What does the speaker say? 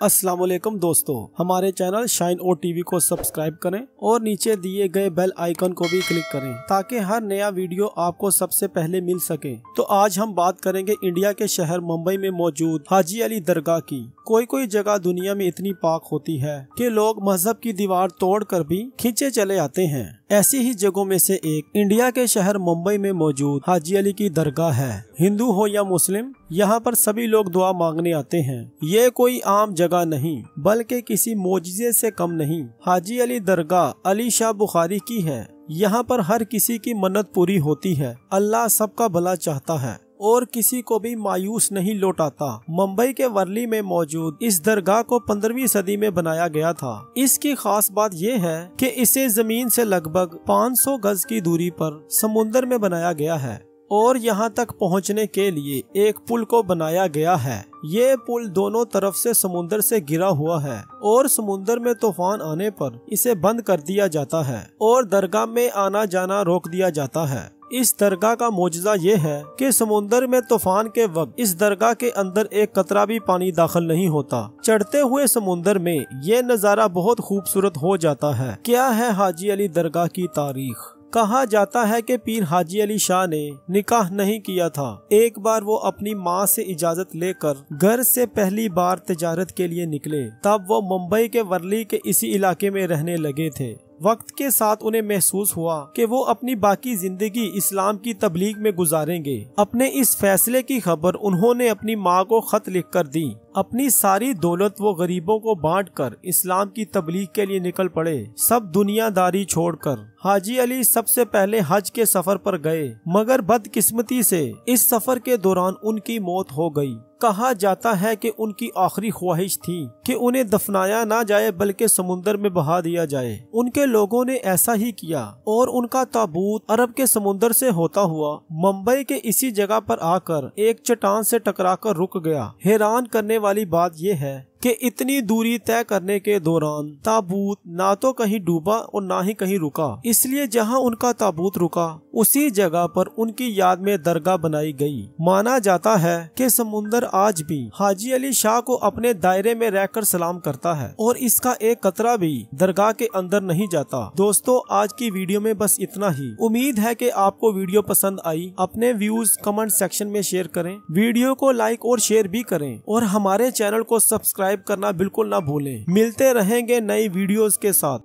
अस्सलाम वालेकुम दोस्तों, हमारे चैनल शाइन और टीवी को सब्सक्राइब करें और नीचे दिए गए बेल आइकन को भी क्लिक करें ताकि हर नया वीडियो आपको सबसे पहले मिल सके। तो आज हम बात करेंगे इंडिया के शहर मुंबई में मौजूद हाजी अली दरगाह की। कोई जगह दुनिया में इतनी पाक होती है कि लोग मजहब की दीवार तोड़कर भी खींचे चले आते हैं। ऐसी ही जगहों में से एक इंडिया के शहर मुंबई में मौजूद हाजी अली की दरगाह है। हिंदू हो या मुस्लिम, यहाँ पर सभी लोग दुआ मांगने आते हैं। ये कोई आम जगह नहीं बल्कि किसी मोजिज़े से कम नहीं। हाजी अली दरगाह अली शाह बुखारी की है। यहाँ पर हर किसी की मन्नत पूरी होती है। अल्लाह सबका भला चाहता है और किसी को भी मायूस नहीं लौटाता। मुंबई के वर्ली में मौजूद इस दरगाह को 15वीं सदी में बनाया गया था। इसकी खास बात यह है कि इसे जमीन से लगभग 500 गज की दूरी पर समुंदर में बनाया गया है और यहाँ तक पहुँचने के लिए एक पुल को बनाया गया है। ये पुल दोनों तरफ से समुंदर से घिरा हुआ है और समुंदर में तूफान आने पर इसे बंद कर दिया जाता है और दरगाह में आना जाना रोक दिया जाता है। इस दरगाह का मौजज़ा ये है कि समुंदर में तूफान के वक्त इस दरगाह के अंदर एक कतरा भी पानी दाखिल नहीं होता। चढ़ते हुए समुंदर में ये नज़ारा बहुत खूबसूरत हो जाता है। क्या है हाजी अली दरगाह की तारीख? कहा जाता है कि पीर हाजी अली शाह ने निकाह नहीं किया था। एक बार वो अपनी माँ से इजाजत लेकर घर से पहली बार तिजारत के लिए निकले। तब वो मुंबई के वर्ली के इसी इलाके में रहने लगे थे। वक्त के साथ उन्हें महसूस हुआ कि वो अपनी बाकी जिंदगी इस्लाम की तबलीग में गुजारेंगे। अपने इस फैसले की खबर उन्होंने अपनी माँ को खत लिखकर दी। अपनी सारी दौलत वो गरीबों को बांटकर इस्लाम की तबलीग के लिए निकल पड़े। सब दुनियादारी छोड़कर हाजी अली सबसे पहले हज के सफर पर गए, मगर बदकिस्मती से इस सफर के दौरान उनकी मौत हो गई। कहा जाता है कि उनकी आखिरी ख्वाहिश थी कि उन्हें दफनाया ना जाए बल्कि समुंदर में बहा दिया जाए। उनके लोगों ने ऐसा ही किया और उनका ताबूत अरब के समुंदर से होता हुआ मुंबई के इसी जगह पर आकर एक चट्टान से टकराकर रुक गया। हैरान करने वाली बात यह है कि इतनी दूरी तय करने के दौरान ताबूत ना तो कहीं डूबा और ना ही कहीं रुका। इसलिए जहां उनका ताबूत रुका उसी जगह पर उनकी याद में दरगाह बनाई गई। माना जाता है कि समुंदर आज भी हाजी अली शाह को अपने दायरे में रहकर सलाम करता है और इसका एक कतरा भी दरगाह के अंदर नहीं जाता। दोस्तों, आज की वीडियो में बस इतना ही। उम्मीद है कि आपको वीडियो पसंद आई। अपने व्यूज कमेंट सेक्शन में शेयर करें, वीडियो को लाइक और शेयर भी करें और हमारे चैनल को सब्सक्राइब करना बिल्कुल ना भूलें। मिलते रहेंगे नई वीडियोस के साथ।